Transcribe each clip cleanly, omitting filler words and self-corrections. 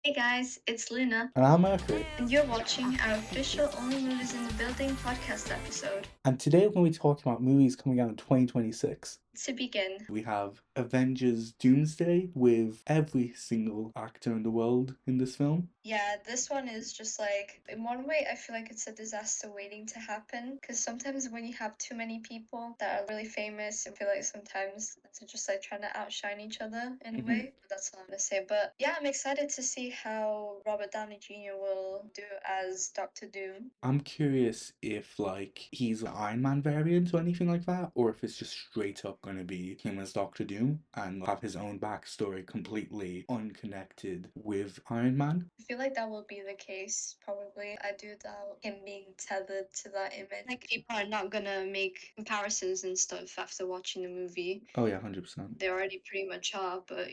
Hey guys, it's Luna, And I'm Mercury. and you're watching our official Only Movies in the Building podcast episode. And today we're going to be talking about movies coming out in 2026. To begin, We have Avengers Doomsday with every single actor in the world in this film. yeah, this one is just like, in one way, I feel like it's a disaster waiting to happen. Because sometimes when you have too many people that are really famous, I feel like sometimes it's just like trying to outshine each other in a way. That's all I'm gonna say. But yeah, I'm excited to see how Robert Downey Jr. will do as Doctor Doom. I'm curious if he's an Iron Man variant or anything like that, or if it's just straight up gonna be him as Doctor Doom and have his own backstory completely unconnected with Iron Man. I feel like that will be the case, probably. I do doubt him being tethered to that image. Like, people are not gonna make comparisons and stuff after watching the movie. Oh yeah, 100%. They already pretty much are, but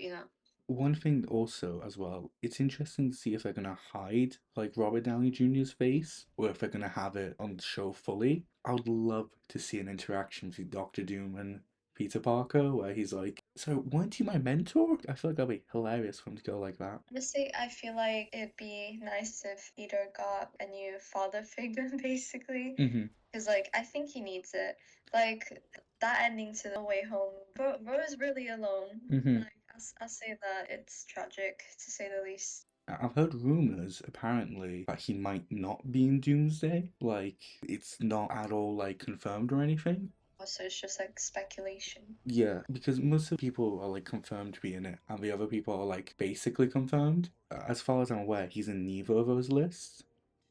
One thing also as well, it's interesting to see if they're gonna hide Robert Downey Jr.'s face or if they're gonna have it on the show fully. I would love to see an interaction between Doctor Doom and Peter Parker where he's like, "So weren't you my mentor?" I feel like that'd be hilarious for him to go like that. honestly, I feel like it'd be nice if Peter got a new father figure, basically. Mm-hmm. Because, like, I think he needs it. Like, that ending to the way home, bro is really alone. Mm-hmm. Like, I'll say that it's tragic, to say the least. I've heard rumors apparently that he might not be in Doomsday. It's not at all confirmed or anything. Also, it's just like speculation. Yeah, because most of the people are confirmed to be in it, and the other people are basically confirmed. As far as I'm aware, he's in neither of those lists.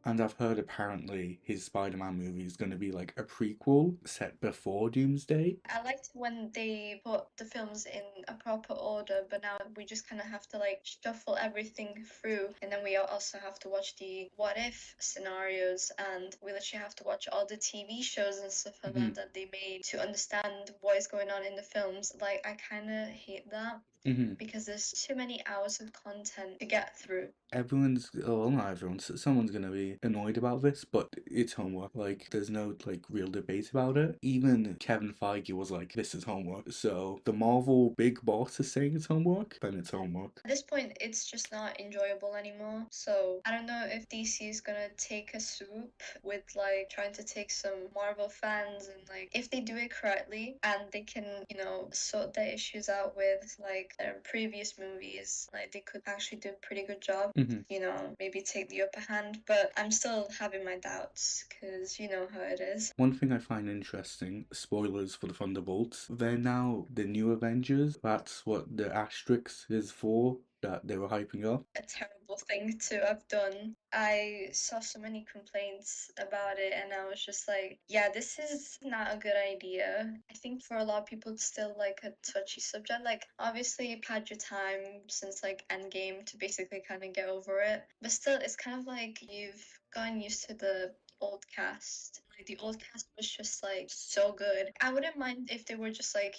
And I've heard apparently his Spider-Man movie is going to be like a prequel set before Doomsday. I liked when they put the films in a proper order, but now we just kind of have to like shuffle everything through, and then we also have to watch the what if scenarios, and we literally have to watch all the TV shows and stuff like Hmm. that they made to understand what is going on in the films. Like, I kind of hate that Hmm. because there's too many hours of content to get through. Everyone's, well, not everyone, someone's gonna be annoyed about this, but it's homework. There's no real debate about it. Even Kevin Feige was like, "This is homework." So the Marvel big boss is saying it's homework, then it's homework. At this point, it's just not enjoyable anymore. So I don't know if DC is gonna take a swoop with like trying to take some Marvel fans, and like if they do it correctly and they can, sort their issues out with like their previous movies, like they could actually do a pretty good job. Hmm. Maybe take the upper hand. But I'm still having my doubts because you know how it is. One thing I find interesting, spoilers for the Thunderbolts, they're now the new Avengers. That's what the asterisk is for that they were hyping up. A terrible thing to have done. I saw so many complaints about it, and I was just like, yeah, this is not a good idea. I think for a lot of people, it's still like a touchy subject. Like, obviously, you've had your time since like Endgame to basically kind of get over it, but still, it's kind of like you've gotten used to the old cast. Like the old cast was just like so good. I wouldn't mind if they were just like,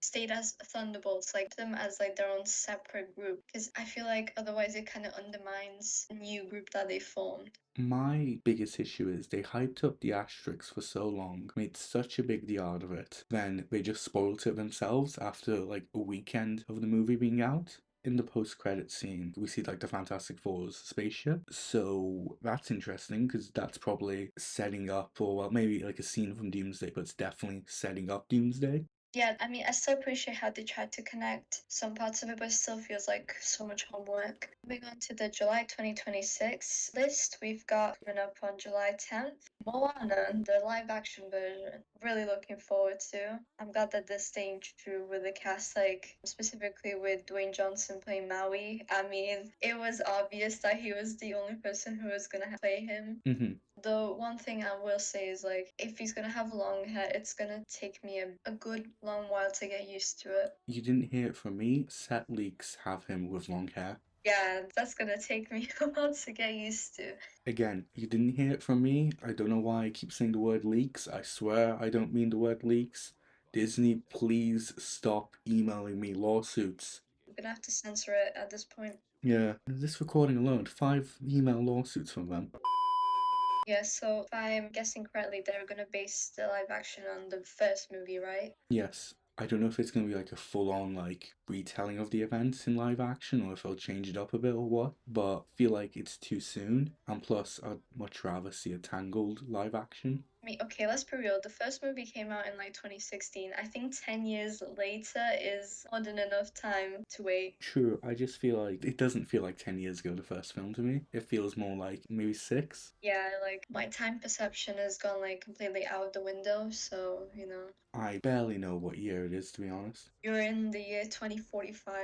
stayed as Thunderbolts, like them as like their own separate group. Because I feel like otherwise it kind of undermines the new group that they formed. My biggest issue is they hyped up the asterisks for so long, made such a big deal out of it, then they just spoiled it themselves after a weekend of the movie being out. In the post-credit scene, we see the Fantastic Four's spaceship. So that's interesting because that's probably setting up, or well, maybe a scene from Doomsday, but it's definitely setting up Doomsday. Yeah, I mean, I still appreciate how they tried to connect some parts of it, but it still feels like so much homework. Moving on to the July 2026 list, we've got coming up on July 10th, Moana, the live action version. Really looking forward to. I'm glad that they're staying true with the cast, like specifically with Dwayne Johnson playing Maui. I mean, it was obvious that he was the only person who was gonna play him. Hmm. The one thing I will say is like if he's gonna have long hair, it's gonna take me a good long while to get used to it. You didn't hear it from me. Set leaks have him with long hair. Yeah, that's gonna take me a while to get used to. Again, you didn't hear it from me. I don't know why I keep saying the word leaks. I swear I don't mean the word leaks. Disney, please stop emailing me lawsuits. I'm gonna have to censor it at this point. Yeah, this recording alone, 5 email lawsuits from them. Yeah, so if I'm guessing correctly, they're gonna base the live action on the first movie, right? Yes. I don't know if it's gonna be like a full on like retelling of the events in live action or if they'll change it up a bit or what, but I feel like it's too soon. And plus, I'd much rather see a Tangled live action. I mean, okay, let's be real. The first movie came out in like 2016. I think 10 years later is more than enough time to wait. True, I just feel like it doesn't feel like 10 years ago, the first film to me. It feels more like maybe six. Yeah, like my time perception has gone like completely out the window, so, I barely know what year it is, to be honest. you're in the year 2045.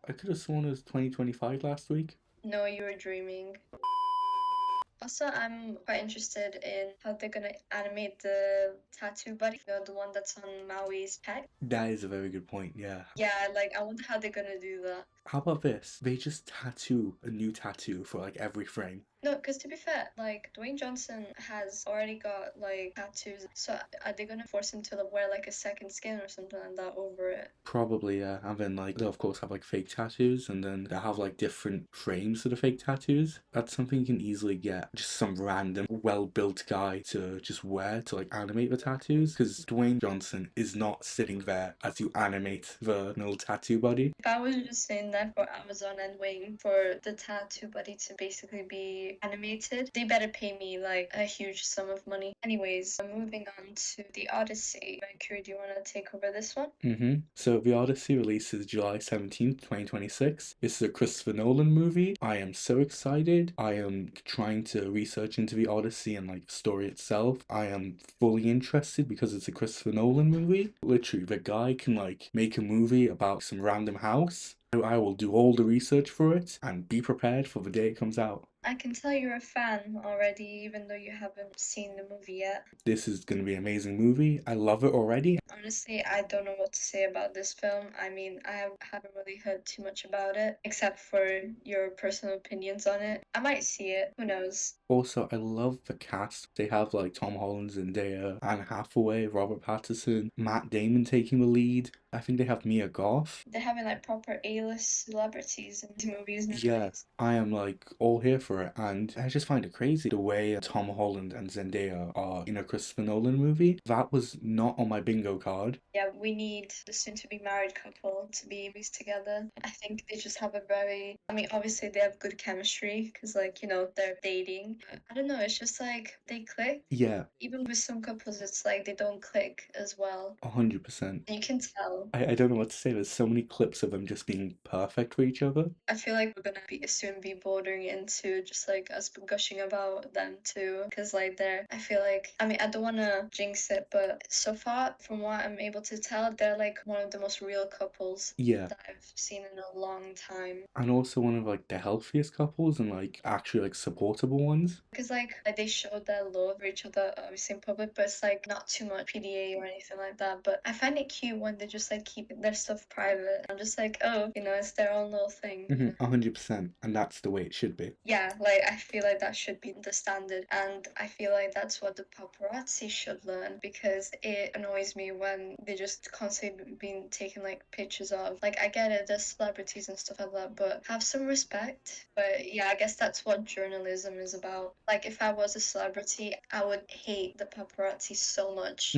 I could have sworn it was 2025 last week. No, you were dreaming. Also, I'm quite interested in how they're gonna animate the tattoo buddy, the one that's on Maui's pet. That is a very good point, yeah. Yeah, like I wonder how they're gonna do that. How about this? They just tattoo a new tattoo for like every frame. No, because to be fair, like Dwayne Johnson has already got like tattoos, so are they gonna force him to wear like a second skin or something like that over it? Probably, yeah. And then like they'll of course have like fake tattoos and then they have like different frames for the fake tattoos. That's something you can easily get just some random well-built guy to just wear to like animate the tattoos. Because Dwayne Johnson is not sitting there as you animate the little tattoo body. If I was just sitting there for Amazon and waiting for the tattoo buddy to basically be animated, they better pay me like a huge sum of money. Anyways, moving on to the Odyssey. Mercury, do you want to take over this one? So The Odyssey releases July 17th, 2026. This is a Christopher Nolan movie. I am so excited. I am trying to research into The Odyssey and like the story itself. I am fully interested because it's a Christopher Nolan movie. Literally, the guy can like make a movie about some random house. I will do all the research for it and be prepared for the day it comes out. I can tell you're a fan already, even though you haven't seen the movie yet. This is going to be an amazing movie. I love it already. Honestly, I don't know what to say about this film. I mean, haven't really heard too much about it, except for your personal opinions on it. I might see it, who knows? Also, I love the cast. They have like Tom Holland, Zendaya, Anne Hathaway, Robert Pattinson, Matt Damon taking the lead. I think they have Mia Goth. They're having like proper A-list celebrities in these movies Yeah, nowadays. I am like all here for it, and I just find it crazy the way Tom Holland and Zendaya are in a Christopher Nolan movie. That was not on my bingo card. Yeah, we need the soon-to-be married couple to be movies together. I think they just have a very, I mean, obviously they have good chemistry because, like, they're dating. I don't know, it's just like they click. Yeah, Even with some couples, it's like they don't click as well. 100%. You can tell. I don't know what to say. There's so many clips of them just being perfect for each other. I feel like we're gonna soon be bordering into just like us gushing about them too, because like I feel like, I mean, I don't wanna jinx it, but so far from what I'm able to tell, they're like one of the most real couples Yeah, that I've seen in a long time. and also one of like the healthiest couples and like actually like supportable ones. Because like they showed their love for each other obviously in public, but it's like not too much PDA or anything like that. But I find it cute when they just like keep their stuff private. I'm just like, oh, it's their own little thing. 100%, and that's the way it should be. Yeah, like I feel like that should be the standard, and I feel like that's what the paparazzi should learn because it annoys me when they just constantly being taken like pictures of. Like I get it, there's celebrities and stuff like that, but have some respect. But yeah, I guess that's what journalism is about. Like if I was a celebrity, I would hate the paparazzi so much.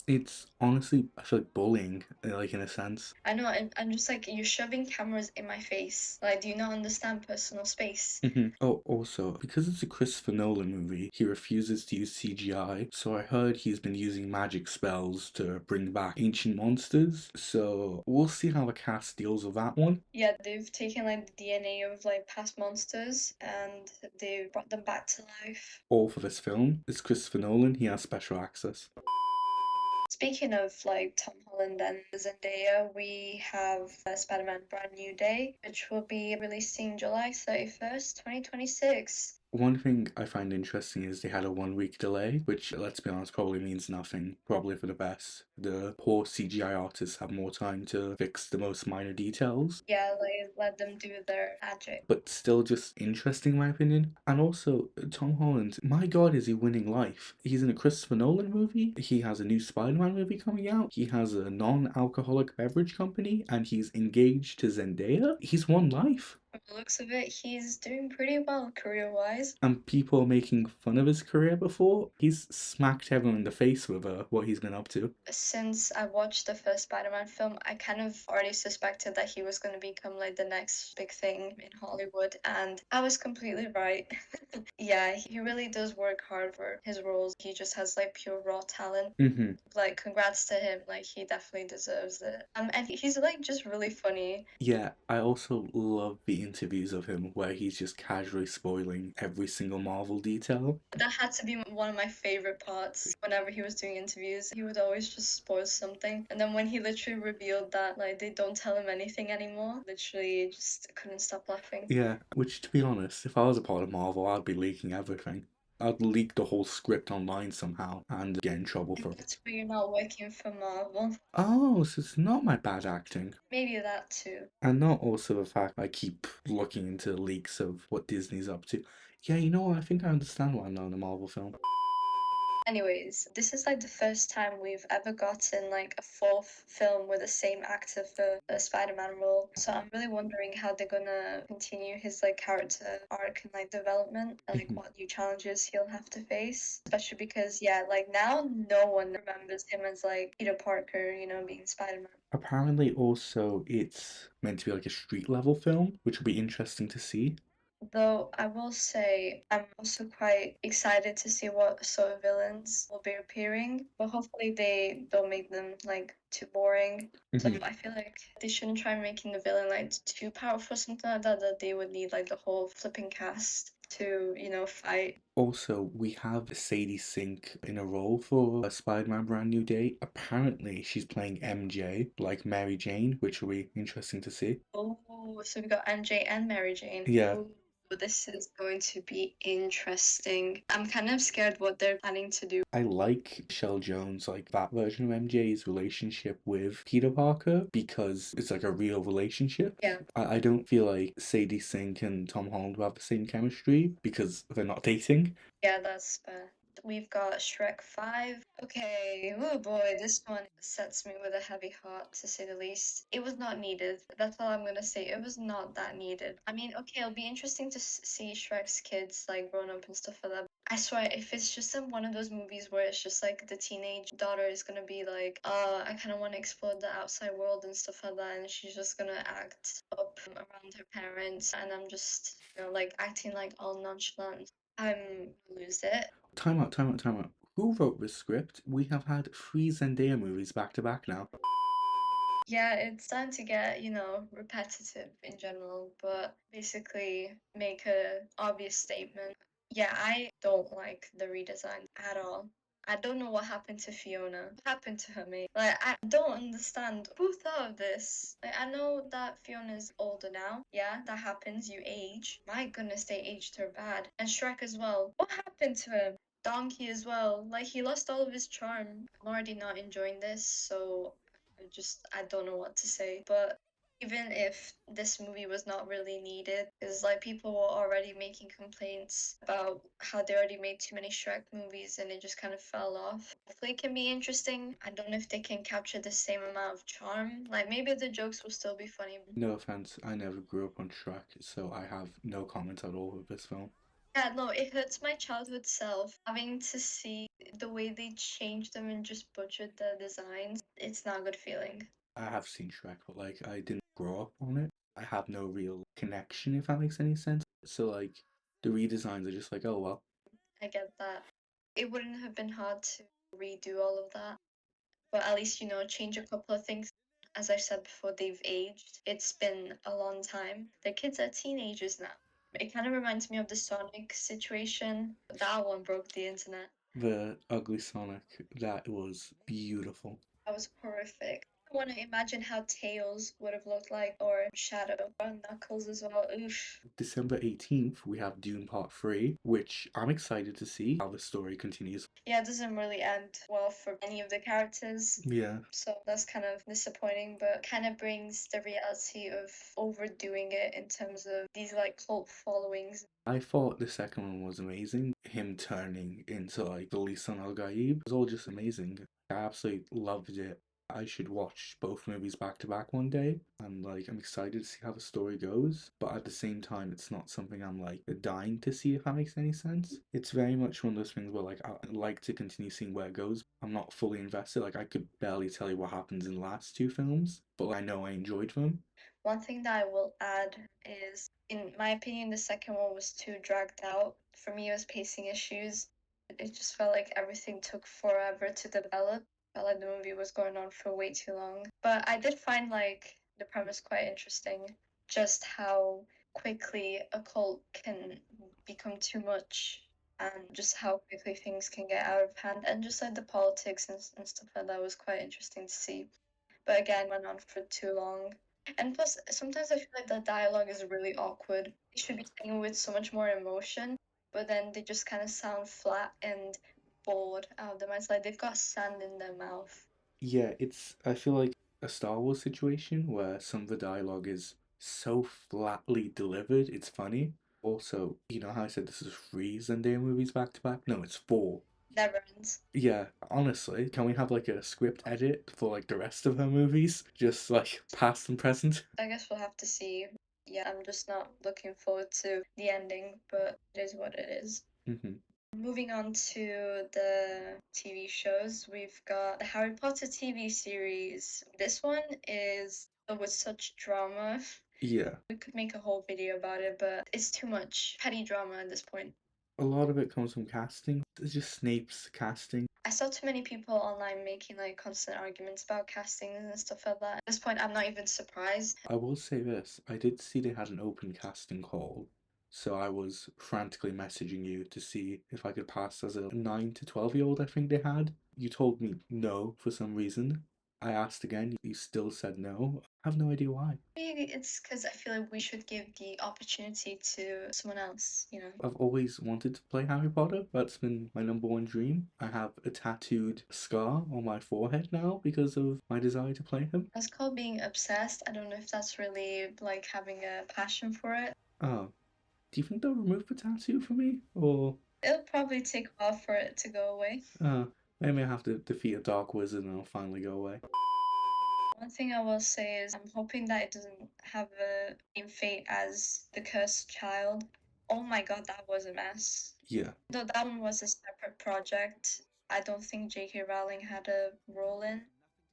It's honestly, I feel like bullying, like in a sense. I know, and I'm just like, you're shoving cameras in my face. Like, do you not understand personal space? Oh, also, because it's a Christopher Nolan movie, he refuses to use CGI. So I heard he's been using magic spells to bring back ancient monsters. So we'll see how the cast deals with that one. Yeah, they've taken like the DNA of like past monsters and they've brought them back to life. All for this film. It's Christopher Nolan, he has special access. Speaking of like Tom Holland and Zendaya, we have Spider-Man Brand New Day, which will be releasing July 31st, 2026. One thing I find interesting is they had a 1 week delay, which, let's be honest, probably means nothing. Probably for the best. The poor CGI artists have more time to fix the most minor details, Yeah, like let them do their magic. but still just interesting, in my opinion. And also, Tom Holland, my god, is he winning life? He's in a Christopher Nolan movie, he has a new Spider Man movie coming out, he has a non alcoholic beverage company, and he's engaged to Zendaya. He's won life. From the looks of it, he's doing pretty well career-wise. And people are making fun of his career before. He's smacked everyone in the face with what he's been up to. Since I watched the first Spider-Man film, I kind of already suspected that he was going to become like the next big thing in Hollywood, and I was completely right. Yeah, he really does work hard for his roles. He just has like pure raw talent. Hmm. Like, congrats to him. Like, he definitely deserves it. And he's like just really funny. Yeah, I also love the interviews of him where he's just casually spoiling every single Marvel detail. That had to be one of my favorite parts. Whenever he was doing interviews, he would always just spoil something. And then when he literally revealed that, like, they don't tell him anything anymore, literally just couldn't stop laughing. Yeah, which to be honest, if I was a part of Marvel, I'd be leaking everything. I'd leak the whole script online somehow and get in trouble for And it. that's why you're not working for Marvel. Oh, so it's not my bad acting. Maybe that too. And not also the fact I keep looking into leaks of what Disney's up to. Yeah, you know what? I think I understand why I'm not in a Marvel film. Anyways, this is like the first time we've ever gotten like a fourth film with the same actor for the Spider-Man role. So I'm really wondering how they're gonna continue his like character arc and like development and like Mhm. what new challenges he'll have to face. Especially because yeah, like now no one remembers him as like Peter Parker, being Spider-Man. Apparently, also, it's meant to be like a street level film, which will be interesting to see. Though I will say I'm also quite excited to see what sort of villains will be appearing, but hopefully they don't make them like too boring. So Mhm. I feel like they shouldn't try making the villain like too powerful, something like that, that they would need like the whole flipping cast to, fight. Also, we have Sadie Sink in a role for a Spider-Man Brand New Day. Apparently, she's playing MJ, like Mary Jane, which will be interesting to see. Oh, so we got MJ and Mary Jane. Yeah, Oh, this is going to be interesting. I'm kind of scared what they're planning to do. I like Shell Jones, like that version of MJ's relationship with Peter Parker because it's like a real relationship. Yeah. I don't feel like Sadie Sink and Tom Holland will have the same chemistry because they're not dating. Yeah, that's fair. We've got Shrek 5. Okay, oh boy, this one sets me with a heavy heart, to say the least. It was not needed. That's all I'm gonna say. It was not that needed. I mean, okay, it'll be interesting to see Shrek's kids, like, grown up and stuff like that. I swear, if it's just in one of those movies where it's just like the teenage daughter is gonna be like, I kind of want to explore the outside world and stuff like that, and she's just gonna act up around her parents, and I'm just, like acting like all nonchalant. I'm lose it. Time out, time out, time out. Who wrote this script? We have had three Zendaya movies back to back now. Yeah, it's starting to get, repetitive in general, but basically make a obvious statement. Yeah, I don't like the redesign at all. I don't know what happened to Fiona. What happened to her, mate? Like, I don't understand. Who thought of this? Like, I know that Fiona's older now. Yeah, that happens. You age. My goodness, they aged her bad. And Shrek as well. What happened to him? Donkey as well. Like, he lost all of his charm. I'm already not enjoying this, so I don't know what to say. But even if this movie was not really needed, because like people were already making complaints about how they already made too many Shrek movies and it just kind of fell off. Hopefully, it can be interesting. I don't know if they can capture the same amount of charm. Like maybe the jokes will still be funny. No offense, I never grew up on Shrek, so I have no comment at all with this film. Yeah, no, it hurts my childhood self having to see the way they changed them and just butchered the designs. It's not a good feeling. I have seen Shrek, but like I didn't grow up on it. I have no real connection, if that makes any sense. So like the redesigns are just like, oh well. I get that. It wouldn't have been hard to redo all of that, but at least, change a couple of things. As I said before, they've aged. It's been a long time. The kids are teenagers now. It kind of reminds me of the Sonic situation. That one broke the internet. The ugly Sonic, that was beautiful. That was horrific. I want to imagine how Tails would have looked like, or Shadow, or Knuckles as well. Oof. December 18th, we have Dune Part 3, which I'm excited to see how the story continues. Yeah, it doesn't really end well for any of the characters. Yeah, So that's kind of disappointing, but kind of brings the reality of overdoing it in terms of these like cult followings. I thought the second one was amazing. Him turning into like the Lisan Al Gaib was all just amazing. I absolutely loved it. I should watch both movies back to back one day. And like, I'm excited to see how the story goes, but at the same time, it's not something I'm like dying to see, if that makes any sense. It's very much one of those things where like I like to continue seeing where it goes. I'm not fully invested. Like, I could barely tell you what happens in the last two films, but like, I know I enjoyed them. One thing that I will add is, in my opinion, the second one was too dragged out. For me, it was pacing issues. It just felt like everything took forever to develop. Felt like the movie was going on for way too long. But I did find like the premise quite interesting. Just how quickly a cult can become too much, and just how quickly things can get out of hand, and just like the politics and stuff like that was quite interesting to see. But again, went on for too long. And plus, sometimes I feel like the dialogue is really awkward. They should be saying with so much more emotion, but then they just kind of sound flat and bored out of their minds. Like they've got sand in their mouth. Yeah, I feel like a Star Wars situation where some of the dialogue is so flatly delivered, it's funny. Also, you know how I said this is three Zendaya movies back to back? No, it's four. Never ends. Yeah, honestly, can we have like a script edit for like the rest of her movies? Just like past and present? I guess we'll have to see. Yeah, I'm just not looking forward to the ending, but it is what it is. Hmm. Moving on to the TV shows, we've got the Harry Potter TV series. This one is filled with such drama. Yeah, We could make a whole video about it, but it's too much petty drama at this point. a lot of it comes from casting. It's just Snape's casting. I saw too many people online making like constant arguments about castings and stuff like that. At this point, I'm not even surprised. I will say this, I did see they had an open casting call, so I was frantically messaging you to see if I could pass as a 9 to 12-year-old, I think they had. You told me no for some reason. I asked again, you still said no. I have no idea why. Maybe it's because I feel like we should give the opportunity to someone else, you know? I've always wanted to play Harry Potter. That's been my number one dream. I have a tattooed scar on my forehead now because of my desire to play him. That's called being obsessed. I don't know if that's really like having a passion for it. Oh, do you think they'll remove the tattoo for me? Or It'll probably take a while for it to go away. uh, maybe I have to defeat a dark wizard and it'll finally go away. One thing I will say is I'm hoping that it doesn't have the same fate as The Cursed Child. Oh my god, that was a mess. Yeah, Though that one was a separate project, I don't think J.K. Rowling had a role in.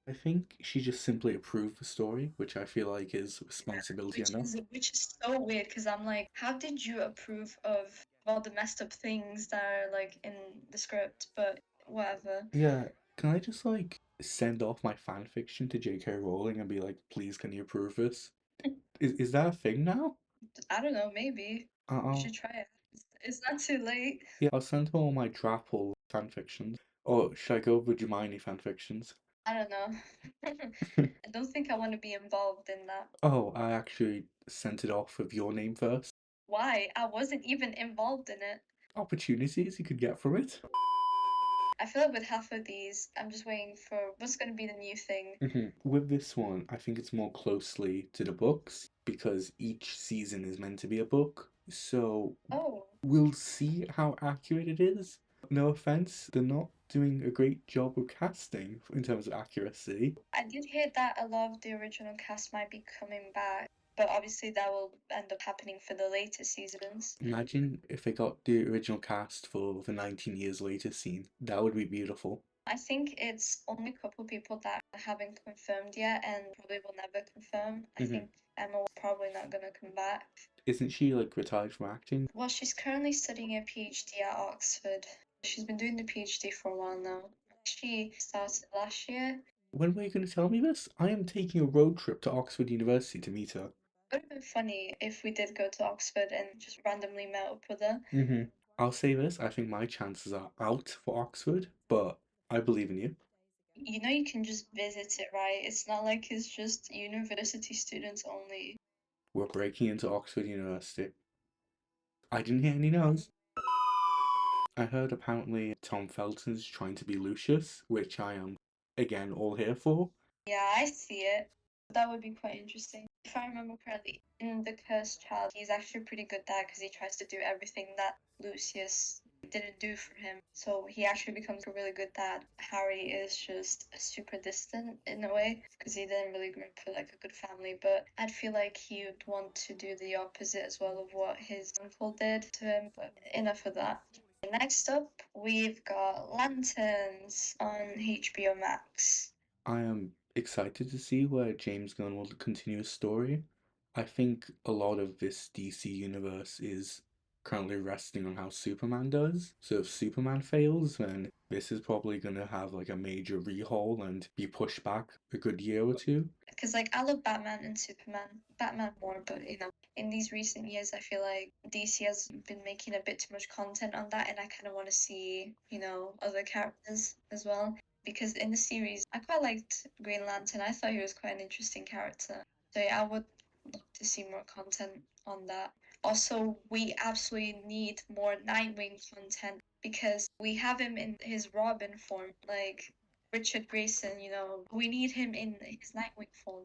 I think she just simply approved the story, which I feel like is responsibility Which enough. is so weird because I'm like, how did you approve of all the messed up things that are like in the script? But whatever. Yeah, can I just like send off my fan fiction to J.K. Rowling and be like, please, can you approve this? Is that a thing now? I don't know, maybe. We I'll should try it. It's not too late. Yeah, I'll send her all my Drapple fan fictions. Or should I go with Hermione fan fictions? I don't know. I don't think I want to be involved in that. Oh, I actually sent it off with your name first. Why? I wasn't even involved in it. Opportunities you could get from it. I feel like with half of these, I'm just waiting for what's going to be the new thing. With this one, I think it's more closely to the books because each season is meant to be a book. So Oh, we'll see how accurate it is. No offense, they're not doing a great job of casting in terms of accuracy. I did hear that a lot of the original cast might be coming back, but obviously that will end up happening for the later seasons. Imagine if they got the original cast for the 19 years later scene. That would be beautiful. I think it's only a couple people that haven't confirmed yet and probably will never confirm. I Hmm. think Emma's probably not going to come back. Isn't she like retired from acting? Well, she's currently studying a PhD at Oxford. She's been doing the PhD for a while now. She started last year. When were you going to tell me this? I am taking a road trip to Oxford University to meet her. It would have been funny if we did go to Oxford and just randomly met up with her. Hmm. I'll say this, I think my chances are out for Oxford, but I believe in you. You know, you can just visit it, right? It's not like it's just university students only. We're breaking into Oxford University. I didn't hear any no's. I heard apparently Tom Felton's trying to be Lucius, which I am, again, all here for. Yeah, I see it. That would be quite interesting. If I remember correctly, in The Cursed Child, he's actually a pretty good dad because he tries to do everything that Lucius didn't do for him. So he actually becomes a really good dad. Harry is just super distant in a way because he didn't really grow up with like a good family. But I'd feel like he would want to do the opposite as well of what his uncle did to him. But enough of that. Next up, we've got Lanterns on HBO Max. I am excited to see where James Gunn will continue his story. I think a lot of this DC universe is currently resting on how Superman does. So if Superman fails, then this is probably going to have like a major rehaul and be pushed back a good year or two. Because like I love Batman and Superman, Batman more, but in these recent years, I feel like DC has been making a bit too much content on that, and I kind of want to see, other characters as well. Because in the series, I quite liked Green Lantern. I thought he was quite an interesting character. So yeah, I would love to see more content on that. Also, we absolutely need more Nightwing content because we have him in his Robin form. Like Richard Grayson, we need him in his Nightwing form,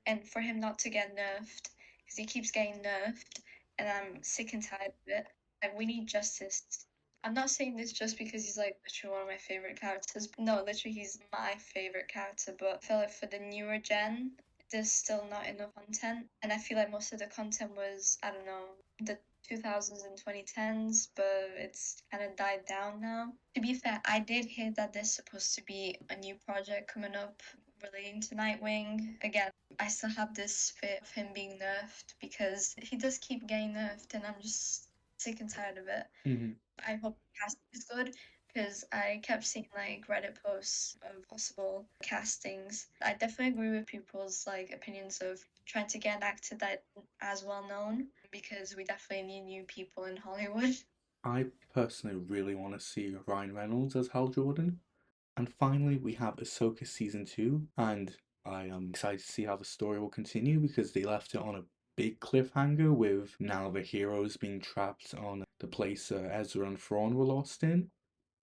and for him not to get nerfed because he keeps getting nerfed, and I'm sick and tired of it. Like we need justice. I'm not saying this just because he's like literally one of my favorite characters. No, literally he's my favorite character. But I feel like for the newer gen, there's still not enough content, and I feel like most of the content was I don't know the 2000s and 2010s, but it's kind of died down now. To be fair, I did hear that there's supposed to be a new project coming up relating to Nightwing. Again, I still have this fear of him being nerfed because he does keep getting nerfed, and I'm just sick and tired of it. Mhm. I hope the casting is good because I kept seeing like Reddit posts of possible castings. I definitely agree with people's like opinions of trying to get an actor that isn't as well known because we definitely need new people in Hollywood. I personally really want to see Ryan Reynolds as Hal Jordan. And finally, we have Ahsoka season 2, and I am excited to see how the story will continue because they left it on a big cliffhanger with now the heroes being trapped on the place Ezra and Thrawn were lost in,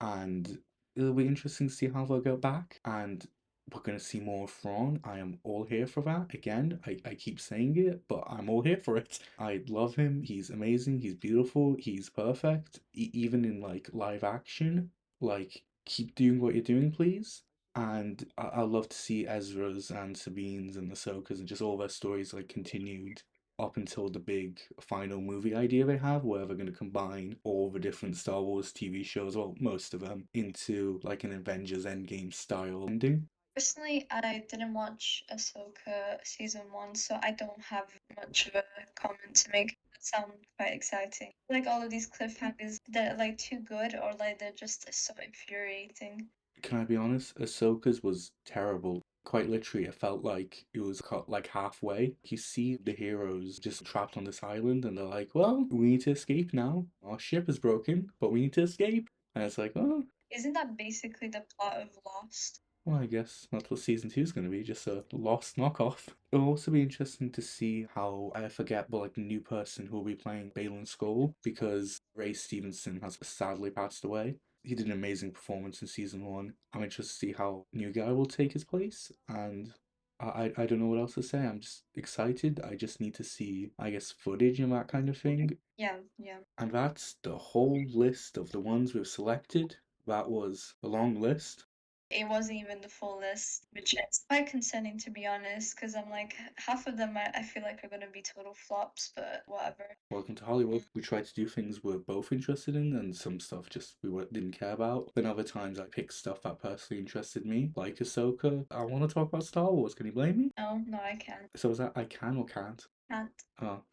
and it'll be interesting to see how they'll go back. And we're going to see more of Thrawn. I am all here for that. Again, I keep saying it, but I'm all here for it. I love him. He's amazing. He's beautiful. He's perfect. Even in like live action, like keep doing what you're doing, please. And I love to see Ezra's and Sabine's and Ahsoka's and just all their stories like continued up until the big final movie idea they have, where they're going to combine all the different Star Wars TV shows, well, most of them, into like an Avengers Endgame style ending. Personally, I didn't watch Ahsoka season one, so I don't have much of a comment to make. That sounds quite exciting. Like all of these cliffhangers, they're like too good or like they're just so infuriating. Can I be honest? Ahsoka's was terrible. Quite literally, it felt like it was cut like halfway. You see the heroes just trapped on this island, and they're like, well, we need to escape now. Our ship is broken, but we need to escape. And it's like, oh, Isn't that basically the plot of Lost? well, I guess that's what season two is going to be, just a lost knockoff. It'll also be interesting to see how, I forget, but like the new person who will be playing Balin Skull, because Ray Stevenson has sadly passed away. He did an amazing performance in season one. I'm interested to see how new guy will take his place, and I don't know what else to say. I'm just excited. I just need to see, I guess, footage and that kind of thing. Yeah, yeah. And that's the whole list of the ones we've selected. That was a long list. It wasn't even the full list, which is quite concerning to be honest, because I'm like, half of them I feel like are going to be total flops, but whatever. Welcome to Hollywood. We try to do things we're both interested in, and some stuff just didn't care about. Then other times I picked stuff that personally interested me, like Ahsoka. I want to talk about Star Wars. Can you blame me? No, no, I can't. So is that I can or can't? Can't. Oh,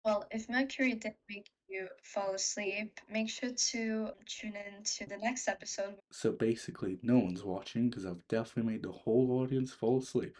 Well, if Mercury did make you fall asleep, make sure to tune in to the next episode. so basically no one's watching because I've definitely made the whole audience fall asleep.